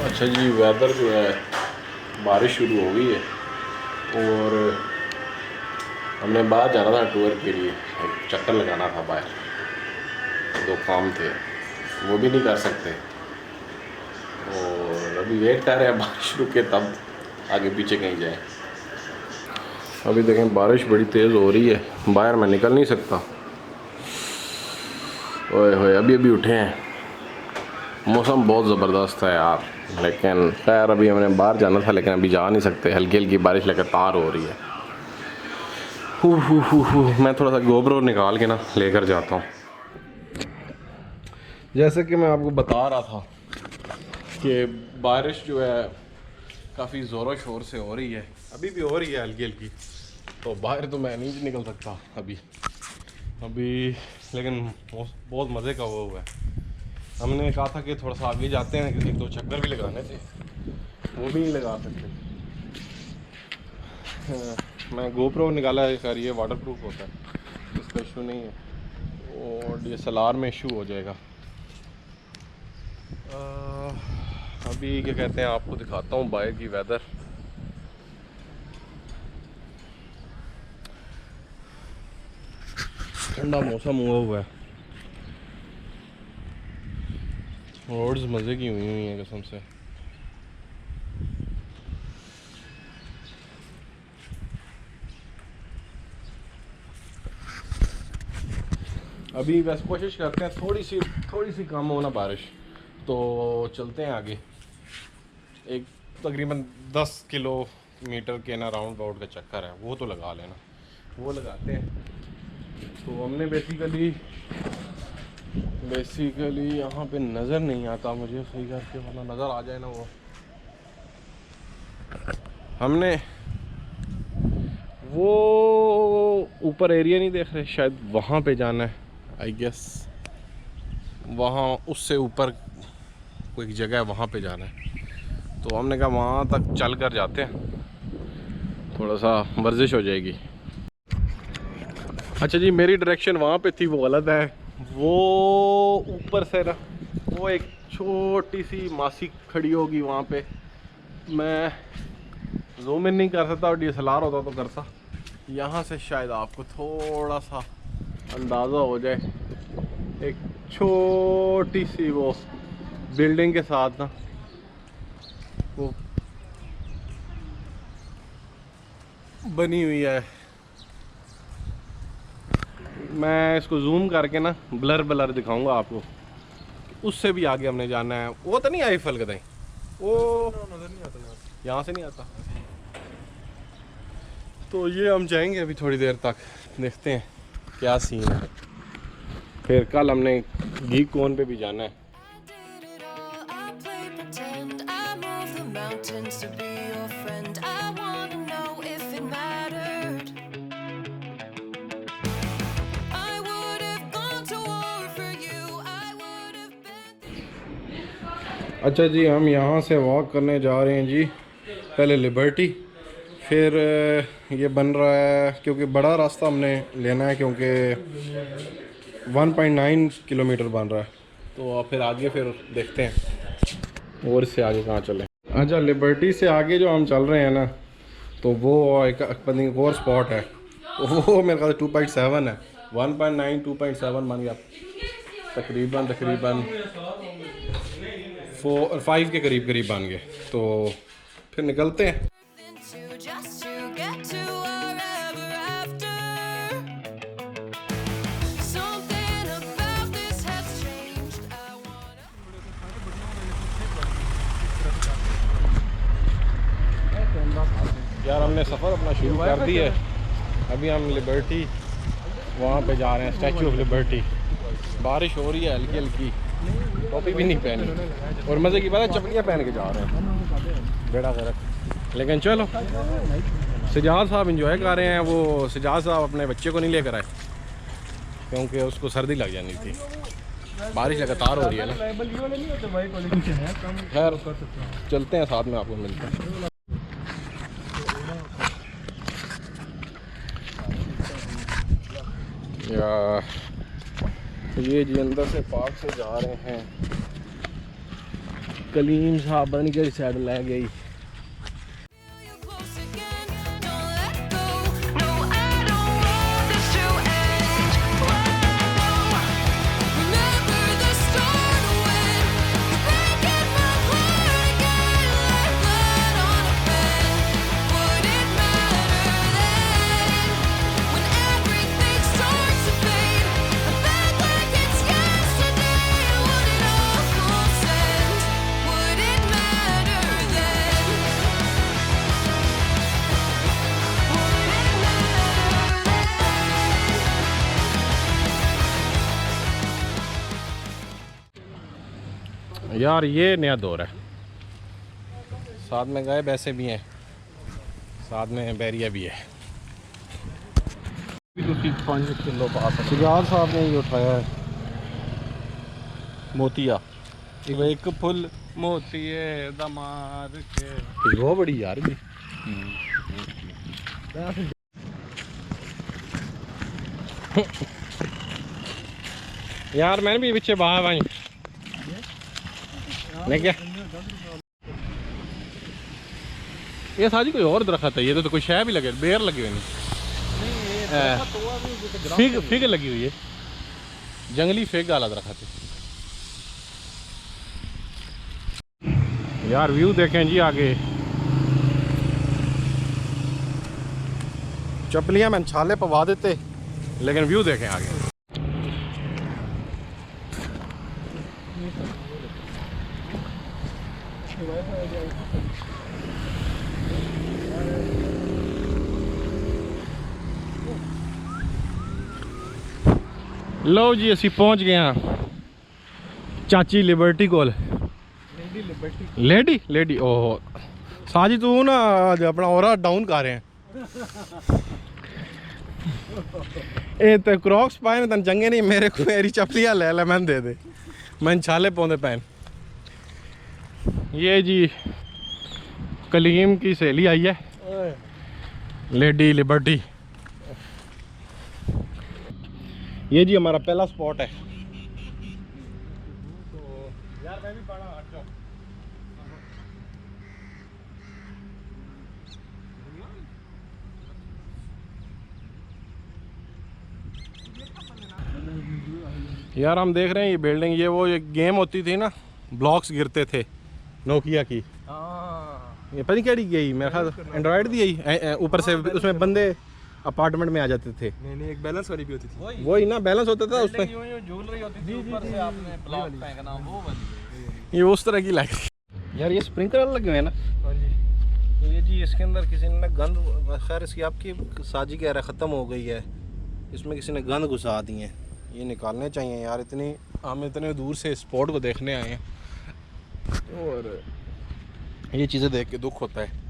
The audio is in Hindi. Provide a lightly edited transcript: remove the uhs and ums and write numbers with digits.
अच्छा जी, वेदर जो है बारिश शुरू हो गई है और हमने बाहर जाना था टूर के लिए, एक चक्कर लगाना था बाहर, दो काम थे वो भी नहीं कर सकते और अभी वेट कर रहे हैं बारिश रुके तब आगे पीछे कहीं जाए। अभी देखें बारिश बड़ी तेज़ हो रही है, बाहर मैं निकल नहीं सकता। ओए होए अभी अभी उठे हैं, मौसम बहुत ज़बरदस्त है यार, लेकिन खैर अभी हमने बाहर जाना था लेकिन अभी जा नहीं सकते, हल्की हल्की बारिश लगातार हो रही है। मैं थोड़ा सा गोबरो निकाल के ना लेकर जाता हूँ। जैसे कि मैं आपको बता रहा था कि बारिश जो है काफ़ी ज़ोरों शोर से हो रही है, अभी भी हो रही है हल्की हल्की, तो बाहर तो मैं नहीं निकल सकता अभी लेकिन बहुत मज़े का हुआ है। हमने कहा था कि थोड़ा सा आगे जाते हैं, एक दो चक्कर भी लगाने थे, वो भी नहीं लगा सकते। मैं गोप्रो निकाला है सर, ये वाटर प्रूफ होता है, इसका इशू नहीं है और DSLR में इशू हो जाएगा। अभी क्या कहते हैं, आपको दिखाता हूँ बाहर की वेदर। ठंडा मौसम हुआ है, रोड्स मज़े की हुई हैं कसम से। अभी वैसे कोशिश करते हैं थोड़ी सी कम हो ना बारिश, तो चलते हैं आगे। एक तकरीबन 10 किलोमीटर के ना राउंड अबाउट का चक्कर है, वो तो लगा लेना, वो लगाते हैं। तो हमने बेसिकली यहाँ पे नज़र नहीं आता मुझे सही करके, वरना नज़र आ जाए ना वो। हमने वो ऊपर एरिया नहीं देख रहे, शायद वहाँ पे जाना है आई गेस, वहाँ उससे ऊपर कोई जगह है वहाँ पे जाना है, तो हमने कहा वहाँ तक चल कर जाते हैं, थोड़ा सा वर्जिश हो जाएगी। अच्छा जी, मेरी डायरेक्शन वहाँ पे थी वो गलत है, वो ऊपर से ना वो एक छोटी सी मासी खड़ी होगी वहाँ पे, मैं जूम इन नहीं कर सकता और DSLR होता तो करता। यहाँ से शायद आपको थोड़ा सा अंदाज़ा हो जाए, एक छोटी सी वो बिल्डिंग के साथ ना वो बनी हुई है। मैं इसको जूम करके ना ब्लर दिखाऊंगा आपको, उससे भी आगे हमने जाना है। वो तो नहीं आई फल कहीं, वो नज़र नहीं आता, यहाँ से नहीं आता। तो ये हम जाएंगे अभी थोड़ी देर तक, देखते हैं क्या सीन है। फिर कल हमने गीक कॉन पे भी जाना है। अच्छा जी, हम यहाँ से वॉक करने जा रहे हैं जी, पहले लिबर्टी, फिर ये बन रहा है क्योंकि बड़ा रास्ता हमने लेना है, क्योंकि 1.9 किलोमीटर बन रहा है, तो फिर आगे फिर देखते हैं और इससे आगे कहाँ चलें। अच्छा, लिबर्टी से आगे जो हम चल रहे हैं ना, तो वो एक और स्पॉट है, तो वो मेरे ख्याल 2.7 है, 1.9 2.7 बन गया, तकरीबन 5 के करीब बन गए, तो फिर निकलते हैं। यार हमने सफ़र अपना शुरू कर दिया है, अभी हम लिबर्टी वहाँ पे जा रहे हैं, स्टैचू ऑफ लिबर्टी। बारिश हो रही है हल्की हल्की, टोपी भी नहीं पहनी और मज़े की बात है चपलियाँ पहन के जा रहे हैं, बेड़ा गर्क। लेकिन चलो, सिजाद साहब इंजॉय कर रहे हैं। वो सिजाद साहब अपने बच्चे को नहीं लेकर आए क्योंकि उसको सर्दी लग जानी थी, बारिश लगातार हो रही है ना। खैर चलते हैं, साथ में आपको मिलते हैं। या ये जी अंदर से पार्क से जा रहे हैं, कलीम साहब पता नहीं किस साइड ले गई। यार ये नया दौर है, साथ में गाय भैंसे भी हैं, साथ में बैरिया भी है। 5 किलो पास शिगार साहब ने ये उठाया है मोतिया, एक फुल मोतिये दमार के बहुत बड़ी यार भी। यार मैंने भी पीछे बाहर भाई नहीं क्या ये साजी कोई और दरख्त है, ये तो कोई शय भी लगे, बेर लगे हुए नहीं, फिग लगी हुई है, जंगली फिग वाला दरख्त है। यार व्यू देखें जी आगे, चपलियां मैंने छाले पवा देते, लेकिन व्यू देखें आगे। लो जी असी पहुंच गए हैं चाची लिबर्टी कोल। लेडी ओहो साजी तू ना अपना ओरा डाउन कर रहे हैं। ए तो क्रॉक्स पाए में तन चंगे नहीं, मेरे को मेरी चपलियां ले मैंने दे दे, मैंने छाले पौंदे पैन। ये जी कलीम की सहेली आई है लेडी लिबर्टी। ये जी हमारा पहला स्पॉट है। तो यार मैं भी पढ़ा हट जाओ। यार हम देख रहे हैं ये बिल्डिंग, ये वो एक गेम होती थी ना, ब्लॉक्स गिरते थे नोकिया की, ये पता नहीं क्या गई, मेरे ख्याल एंड्रॉयड दी गई ऊपर से, उसमें बंदे अपार्टमेंट में आ जाते थे। नहीं एक बैलेंस वाली भी होती थी, वही ना बैलेंस होता था उसमें, झूल रही होती थी ऊपर से, आपने ब्लॉक फेंकना वो वाली, ये उस तरह की लग रही। यार ये स्प्रिंकलर लगे हुए हैं ना। हाँ जी। तो ये जी इसके अंदर किसी ने गंद, खैर इसकी आपकी साजी कह रहा है ख़त्म हो गई है, इसमें किसी ने गंद घुसा दी है, ये निकालने चाहिए यार। हम इतने दूर से स्पॉट को देखने आए हैं और ये चीज़ें देख के दुख होता है।